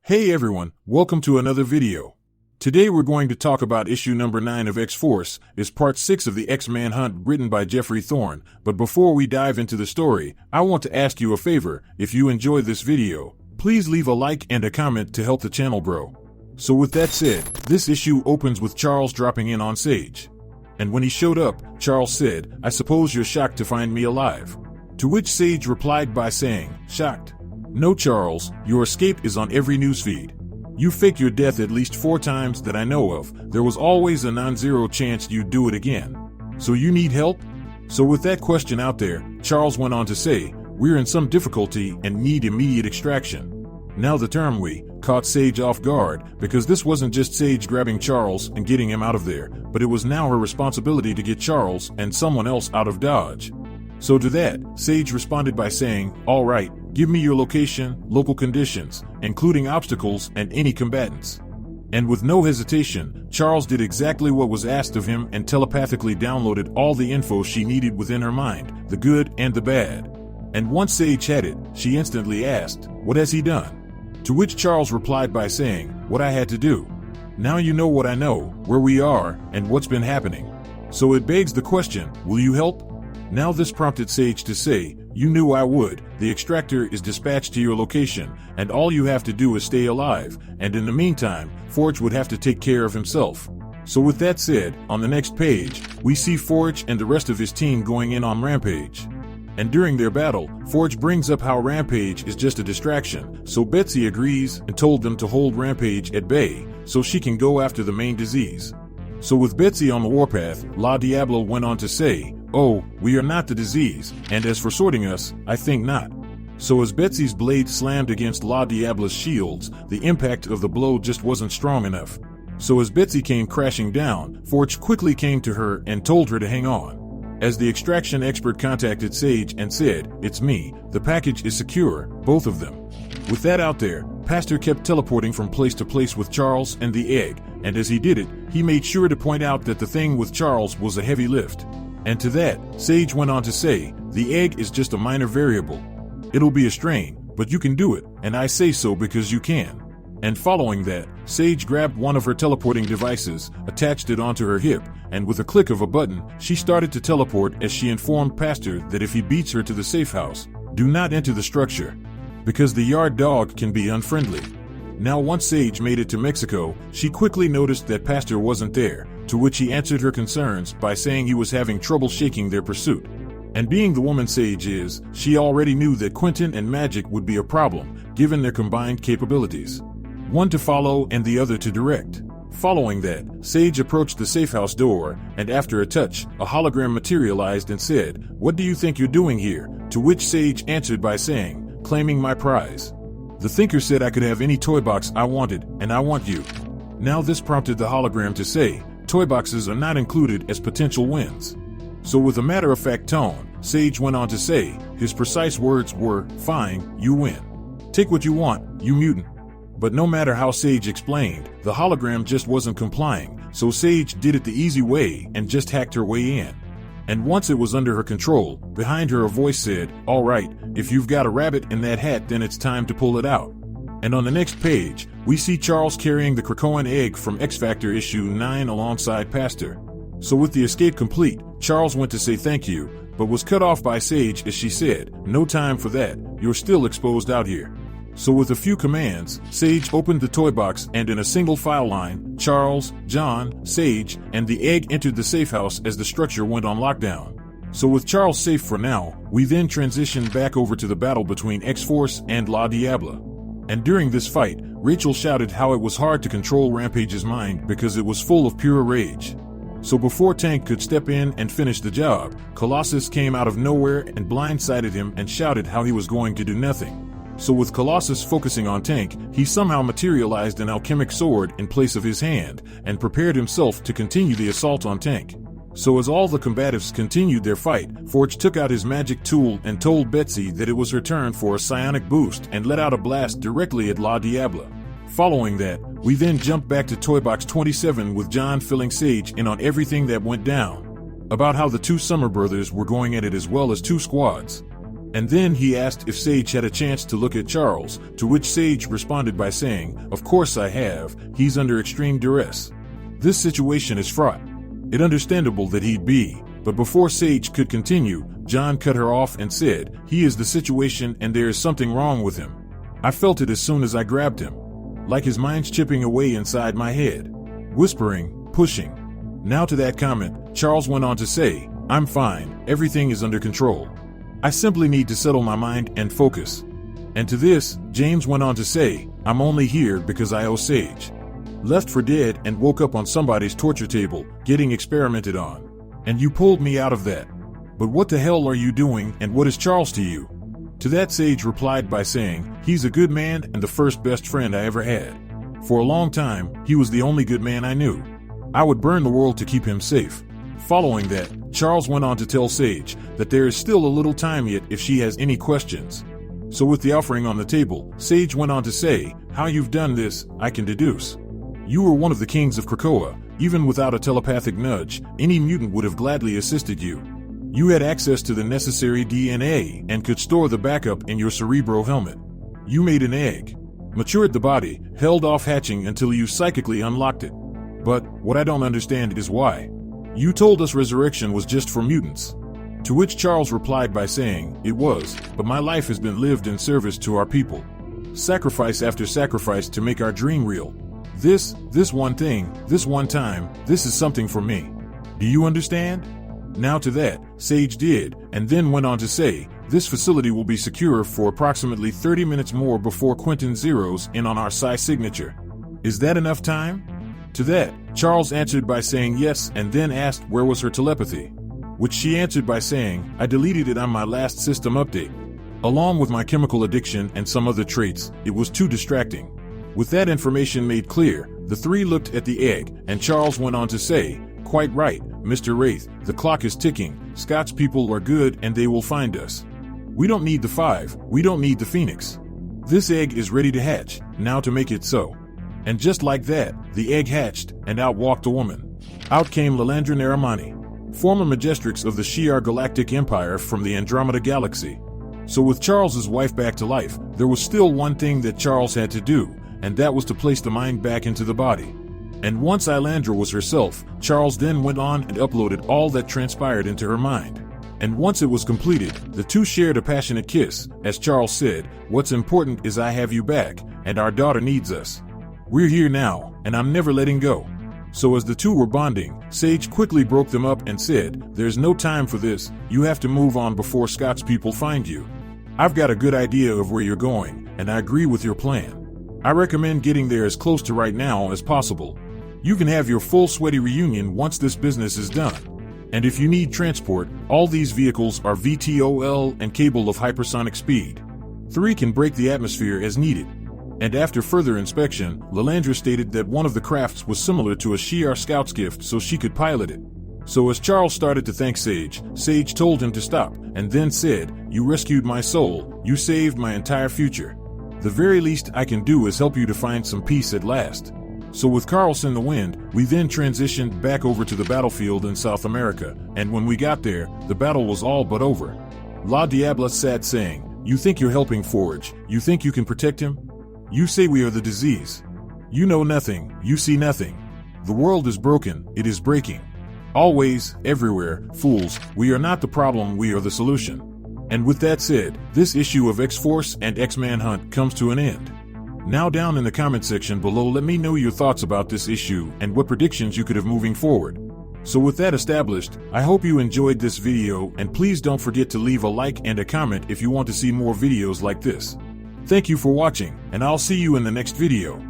Hey everyone, welcome to another video. Today we're going to talk about issue number 9 of X-Force, is part 6 of the X-Manhunt written by Geoffrey Thorne, but before we dive into the story, I want to ask you a favor. If you enjoyed this video, please leave a like and a comment to help the channel grow. So with that said, this issue opens with Charles dropping in on Sage. And when he showed up, Charles said, "I suppose you're shocked to find me alive." To which Sage replied by saying, "Shocked? No, Charles, your escape is on every newsfeed. You faked your death at least 4 times that I know of. There was always a non-zero chance you'd do it again. So you need help?" So with that question out there, Charles went on to say, "We're in some difficulty and need immediate extraction." Now the term "we" caught Sage off guard, because this wasn't just Sage grabbing Charles and getting him out of there, but it was now her responsibility to get Charles and someone else out of Dodge. So to that, Sage responded by saying, "All right, give me your location, local conditions, including obstacles and any combatants." And with no hesitation, Charles did exactly what was asked of him and telepathically downloaded all the info she needed within her mind, the good and the bad. And once Sage had it, she instantly asked, "What has he done?" To which Charles replied by saying, "What I had to do. Now you know what I know, where we are, and what's been happening. So it begs the question, will you help?" Now this prompted Sage to say, "You knew I would. The extractor is dispatched to your location, and all you have to do is stay alive, and in the meantime, Forge would have to take care of himself." So with that said, on the next page, we see Forge and the rest of his team going in on Rampage. And during their battle, Forge brings up how Rampage is just a distraction, so Betsy agrees and told them to hold Rampage at bay, so she can go after the main disease. So with Betsy on the warpath, La Diablo went on to say, "Oh, we are not the disease, and as for sorting us, I think not." So as Betsy's blade slammed against La Diablo's shields, the impact of the blow just wasn't strong enough. So as Betsy came crashing down, Forge quickly came to her and told her to hang on. As the extraction expert contacted Sage and said, "It's me, the package is secure, both of them." With that out there, Pastor kept teleporting from place to place with Charles and the egg, and as he did it, he made sure to point out that the thing with Charles was a heavy lift. And to that, Sage went on to say, "The egg is just a minor variable. It'll be a strain, but you can do it, and I say so because you can." And following that, Sage grabbed one of her teleporting devices, attached it onto her hip, and with a click of a button, she started to teleport as she informed Pastor that if he beats her to the safe house, do not enter the structure, because the yard dog can be unfriendly. Now once Sage made it to Mexico, she quickly noticed that Pastor wasn't there, to which he answered her concerns by saying he was having trouble shaking their pursuit. And being the woman Sage is, she already knew that Quentin and Magic would be a problem, given their combined capabilities. One to follow and the other to direct. Following that, Sage approached the safehouse door, and after a touch, a hologram materialized and said, "What do you think you're doing here?" To which Sage answered by saying, "Claiming my prize. The thinker said I could have any toy box I wanted, and I want you." Now this prompted the hologram to say, "Toy boxes are not included as potential wins." So with a matter-of-fact tone, Sage went on to say, his precise words were, "Fine, you win. Take what you want, you mutant." But no matter how Sage explained, the hologram just wasn't complying, so Sage did it the easy way and just hacked her way in. And once it was under her control, behind her a voice said, "All right, if you've got a rabbit in that hat, then it's time to pull it out." And on the next page, we see Charles carrying the Krakoan egg from X-Factor issue 9 alongside Pastor. So with the escape complete, Charles went to say thank you, but was cut off by Sage as she said, "No time for that, you're still exposed out here." So with a few commands, Sage opened the toy box and in a single file line, Charles, John, Sage, and the egg entered the safe house as the structure went on lockdown. So with Charles safe for now, we then transitioned back over to the battle between X-Force and La Diabla. And during this fight, Rachel shouted how it was hard to control Rampage's mind because it was full of pure rage. So before Tank could step in and finish the job, Colossus came out of nowhere and blindsided him and shouted how he was going to do nothing. So with Colossus focusing on Tank, he somehow materialized an alchemic sword in place of his hand, and prepared himself to continue the assault on Tank. So as all the combatives continued their fight, Forge took out his magic tool and told Betsy that it was her turn for a psionic boost and let out a blast directly at La Diabla. Following that, we then jumped back to Toy Box 27 with John filling Sage in on everything that went down. About how the 2 Summer Brothers were going at it as well as 2 squads. And then he asked if Sage had a chance to look at Charles, to which Sage responded by saying, "Of course I have, he's under extreme duress. This situation is fraught. It's understandable that he'd be," but before Sage could continue, John cut her off and said, "He is the situation and there is something wrong with him. I felt it as soon as I grabbed him. Like his mind's chipping away inside my head. Whispering, pushing." Now to that comment, Charles went on to say, "I'm fine, everything is under control. I simply need to settle my mind and focus." And to this, James went on to say, "I'm only here because I owe Sage. Left for dead and woke up on somebody's torture table, getting experimented on. And you pulled me out of that. But what the hell are you doing and what is Charles to you?" To that, Sage replied by saying, "He's a good man and the first best friend I ever had. For a long time, he was the only good man I knew. I would burn the world to keep him safe." Following that, Charles went on to tell Sage that there is still a little time yet if she has any questions. So with the offering on the table, Sage went on to say, "How you've done this, I can deduce. You were one of the kings of Krakoa. Even without a telepathic nudge, any mutant would have gladly assisted you. You had access to the necessary DNA and could store the backup in your cerebro helmet. You made an egg, matured the body, held off hatching until you psychically unlocked it. But what I don't understand is why. You told us resurrection was just for mutants." To which Charles replied by saying, "It was, but my life has been lived in service to our people. Sacrifice after sacrifice to make our dream real. This one thing, this one time, this is something for me. Do you understand?" Now to that, Sage did, and then went on to say, "This facility will be secure for approximately 30 minutes more before Quentin zeroes in on our psi signature. Is that enough time?" To that, Charles answered by saying yes and then asked where was her telepathy, which she answered by saying, "I deleted it on my last system update. Along with my chemical addiction and some other traits, it was too distracting." With that information made clear, the three looked at the egg, and Charles went on to say, "Quite right, Mr. Wraith, the clock is ticking. Scott's people are good and they will find us. We don't need the 5, we don't need the Phoenix. This egg is ready to hatch, now to make it so." And just like that, the egg hatched, and out walked a woman. Out came Lilandra Naramani, former Majestrix of the Shi'ar Galactic Empire from the Andromeda Galaxy. So with Charles's wife back to life, there was still one thing that Charles had to do, and that was to place the mind back into the body. And once Lilandra was herself, Charles then went on and uploaded all that transpired into her mind. And once it was completed, the two shared a passionate kiss. As Charles said, "What's important is I have you back, and our daughter needs us. We're here now, and I'm never letting go." So as the two were bonding, Sage quickly broke them up and said, "There's no time for this, you have to move on before Scott's people find you. I've got a good idea of where you're going, and I agree with your plan. I recommend getting there as close to right now as possible. You can have your full sweaty reunion once this business is done. And if you need transport, all these vehicles are VTOL and capable of hypersonic speed. 3 can break the atmosphere as needed." And after further inspection, Lilandra stated that one of the crafts was similar to a Shi'ar scout's gift so she could pilot it. So as Charles started to thank Sage, Sage told him to stop, and then said, "You rescued my soul, you saved my entire future. The very least I can do is help you to find some peace at last." So with Carlos in the wind, we then transitioned back over to the battlefield in South America, and when we got there, the battle was all but over. La Diabla sat saying, "You think you're helping Forge, you think you can protect him? You say we are the disease. You know nothing, you see nothing. The world is broken, it is breaking. Always, everywhere, fools, we are not the problem, we are the solution." And with that said, this issue of X-Force and X-Manhunt comes to an end. Now down in the comment section below, let me know your thoughts about this issue and what predictions you could have moving forward. So with that established, I hope you enjoyed this video, and please don't forget to leave a like and a comment if you want to see more videos like this. Thank you for watching, and I'll see you in the next video.